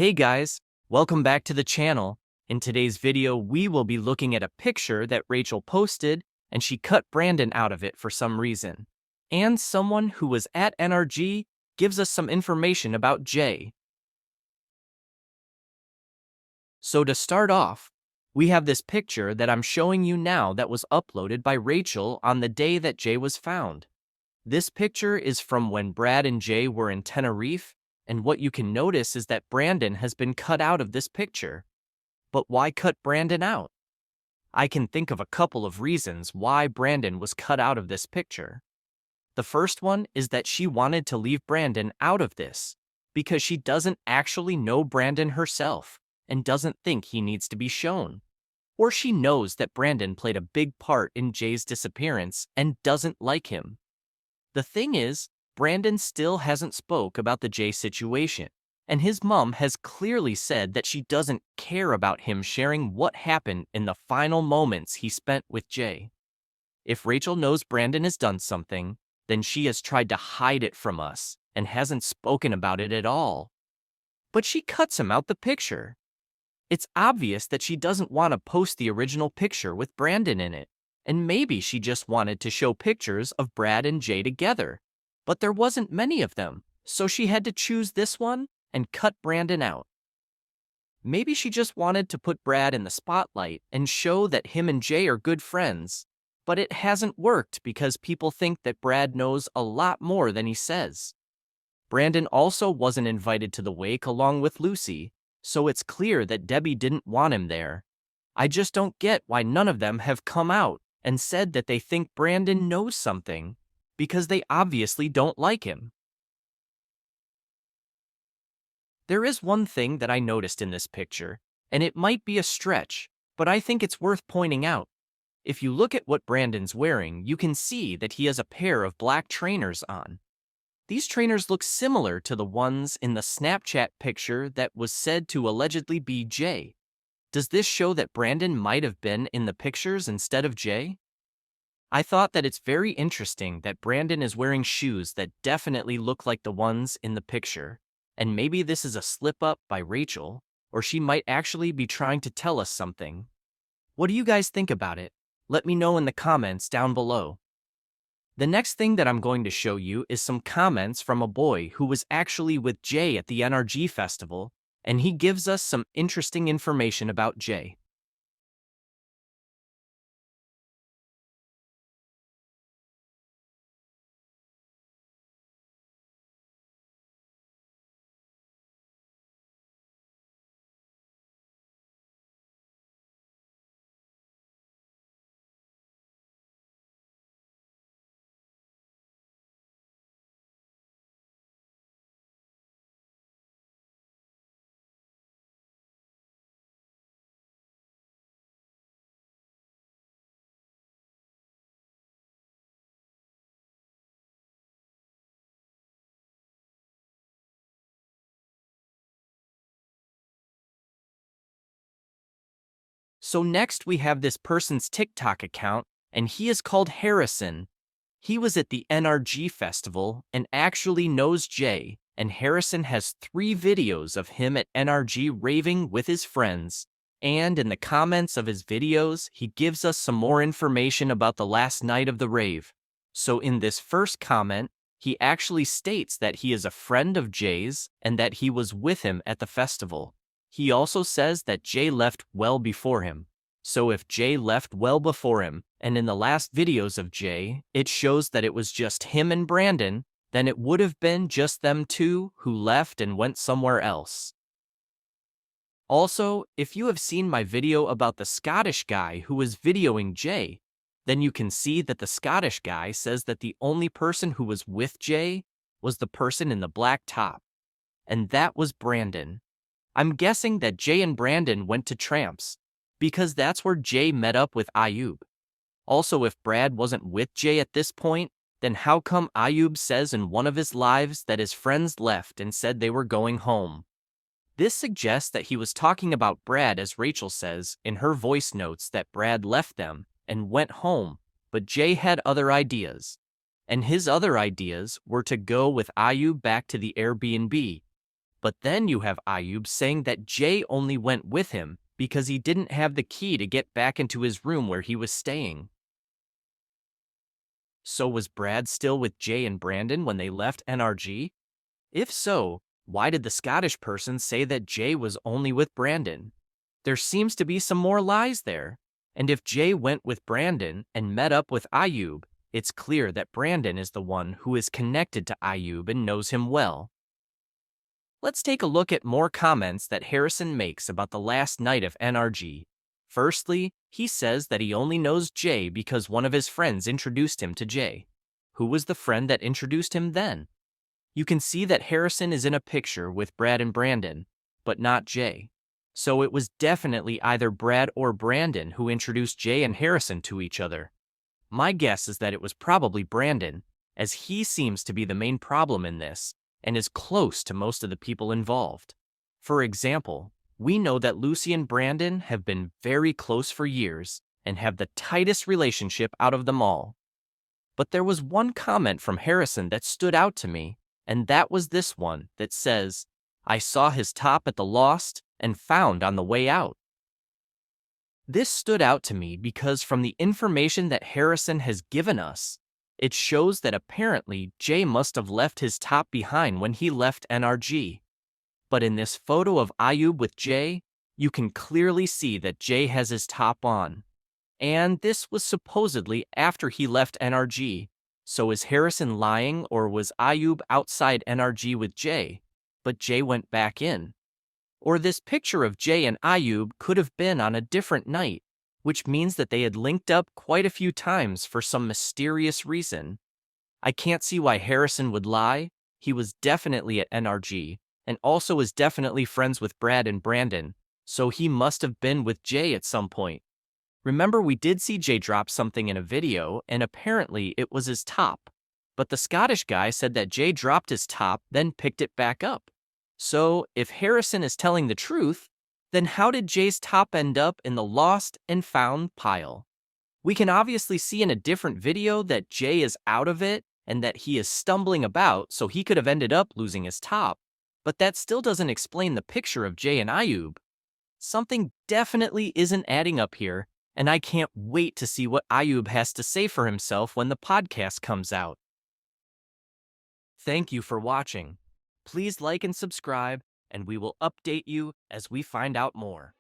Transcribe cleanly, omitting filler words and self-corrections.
Hey guys, welcome back to the channel. In today's video, we will be looking at a picture that Rachel posted, and she cut Brandon out of it for some reason. And someone who was at NRG gives us some information about Jay. So to start off, we have this picture that I'm showing you now that was uploaded by Rachel on the day that Jay was found. This picture is from when Brad and Jay were in Tenerife, and what you can notice is that Brandon has been cut out of this picture. But why cut Brandon out? I can think of a couple of reasons why Brandon was cut out of this picture. The first one is that she wanted to leave Brandon out of this because she doesn't actually know Brandon herself and doesn't think he needs to be shown. Or she knows that Brandon played a big part in Jay's disappearance and doesn't like him. The thing is, Brandon still hasn't spoke about the Jay situation, and his mom has clearly said that she doesn't care about him sharing what happened in the final moments he spent with Jay. If Rachel knows Brandon has done something, then she has tried to hide it from us and hasn't spoken about it at all. But she cuts him out the picture. It's obvious that she doesn't want to post the original picture with Brandon in it, and maybe she just wanted to show pictures of Brad and Jay together. But there wasn't many of them, so she had to choose this one and cut Brandon out. Maybe she just wanted to put Brad in the spotlight and show that him and Jay are good friends, but it hasn't worked because people think that Brad knows a lot more than he says. Brandon also wasn't invited to the wake along with Lucy, so it's clear that Debbie didn't want him there. I just don't get why none of them have come out and said that they think Brandon knows something, because they obviously don't like him. There is one thing that I noticed in this picture, and it might be a stretch, but I think it's worth pointing out. If you look at what Brandon's wearing, you can see that he has a pair of black trainers on. These trainers look similar to the ones in the Snapchat picture that was said to allegedly be Jay. Does this show that Brandon might have been in the pictures instead of Jay? I thought that it's very interesting that Brandon is wearing shoes that definitely look like the ones in the picture, and maybe this is a slip-up by Rachel, or she might actually be trying to tell us something. What do you guys think about it? Let me know in the comments down below. The next thing that I'm going to show you is some comments from a boy who was actually with Jay at the NRG festival, and he gives us some interesting information about Jay. So next we have this person's TikTok account, and he is called Harrison. He was at the NRG festival and actually knows Jay, and Harrison has 3 videos of him at NRG raving with his friends. And in the comments of his videos, he gives us some more information about the last night of the rave. So in this first comment, he actually states that he is a friend of Jay's and that he was with him at the festival. He also says that Jay left well before him. So if Jay left well before him, and in the last videos of Jay, it shows that it was just him and Brandon, then it would have been just them two who left and went somewhere else. Also, if you have seen my video about the Scottish guy who was videoing Jay, then you can see that the Scottish guy says that the only person who was with Jay was the person in the black top. And that was Brandon. I'm guessing that Jay and Brandon went to Tramps, because that's where Jay met up with Ayub. Also, if Brad wasn't with Jay at this point, then how come Ayub says in one of his lives that his friends left and said they were going home? This suggests that he was talking about Brad, as Rachel says in her voice notes that Brad left them and went home, but Jay had other ideas. And his other ideas were to go with Ayub back to the Airbnb. But then you have Ayub saying that Jay only went with him because he didn't have the key to get back into his room where he was staying. So was Brad still with Jay and Brandon when they left NRG? If so, why did the Scottish person say that Jay was only with Brandon? There seems to be some more lies there. And if Jay went with Brandon and met up with Ayub, it's clear that Brandon is the one who is connected to Ayub and knows him well. Let's take a look at more comments that Harrison makes about the last night of NRG. Firstly, he says that he only knows Jay because one of his friends introduced him to Jay. Who was the friend that introduced him then? You can see that Harrison is in a picture with Brad and Brandon, but not Jay. So it was definitely either Brad or Brandon who introduced Jay and Harrison to each other. My guess is that it was probably Brandon, as he seems to be the main problem in this, and is close to most of the people involved. For example, we know that Lucy and Brandon have been very close for years and have the tightest relationship out of them all. But there was one comment from Harrison that stood out to me, and that was this one that says, "I saw his top at the Lost and Found on the way out." This stood out to me because from the information that Harrison has given us, it shows that apparently Jay must have left his top behind when he left NRG. But in this photo of Ayub with Jay, you can clearly see that Jay has his top on. And this was supposedly after he left NRG. So is Harrison lying, or was Ayub outside NRG with Jay, but Jay went back in? Or this picture of Jay and Ayub could have been on a different night, which means that they had linked up quite a few times for some mysterious reason. I can't see why Harrison would lie. He was definitely at NRG, and also is definitely friends with Brad and Brandon, so he must have been with Jay at some point. Remember, we did see Jay drop something in a video, and apparently it was his top. But the Scottish guy said that Jay dropped his top, then picked it back up. So, if Harrison is telling the truth, then how did Jay's top end up in the Lost and Found pile? We can obviously see in a different video that Jay is out of it and that he is stumbling about, so he could have ended up losing his top. But that still doesn't explain the picture of Jay and Ayub. Something definitely isn't adding up here, and I can't wait to see what Ayub has to say for himself when the podcast comes out. Thank you for watching. Please like and subscribe, and we will update you as we find out more.